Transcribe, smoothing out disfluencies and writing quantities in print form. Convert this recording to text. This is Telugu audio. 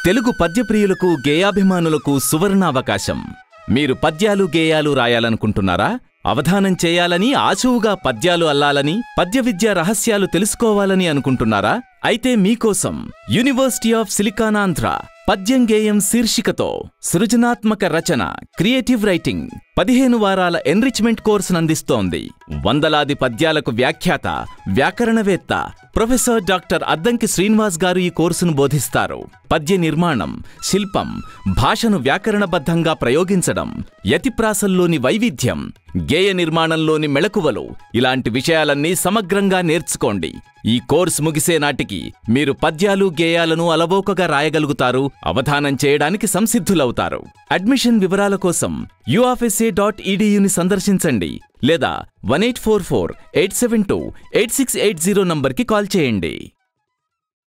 తెలుగు పద్యప్రియులకు గేయాభిమానులకు సువర్ణావకాశం. మీరు పద్యాలు గేయాలు రాయాలనుకుంటున్నారా? అవధానం చేయాలని, ఆశువుగా పద్యాలు అల్లాలని, పద్య విద్యా రహస్యాలు తెలుసుకోవాలని అనుకుంటున్నారా? అయితే మీకోసం యూనివర్సిటీ ఆఫ్ సిలికానాంధ్ర పద్యం గేయం శీర్షికతో సృజనాత్మక రచన, క్రియేటివ్ రైటింగ్ 15 వారాల ఎన్రిచ్మెంట్ కోర్సును అందిస్తోంది. వందలాది పద్యాలకు వ్యాఖ్యాత, వ్యాకరణవేత్త ప్రొఫెసర్ డాక్టర్ అద్దంకి శ్రీనివాస్ గారు ఈ కోర్సును బోధిస్తారు. పద్య నిర్మాణం, శిల్పం, భాషను వ్యాకరణబద్ధంగా ప్రయోగించడం, యతిప్రాసల్లోని వైవిధ్యం, గేయ నిర్మాణంలోని మెళకువలు, ఇలాంటి విషయాలన్నీ సమగ్రంగా నేర్చుకోండి. ఈ కోర్సు ముగిసే నాటికి మీరు పద్యాలు గేయాలను అలవోకగా రాయగలుగుతారు, అవధానం చేయడానికి సంసిద్ధులవుతారు. అడ్మిషన్ వివరాల కోసం uofsa.edu ని సందర్శించండి లేదా 1844-872-8680 నంబర్కి కాల్ చేయండి.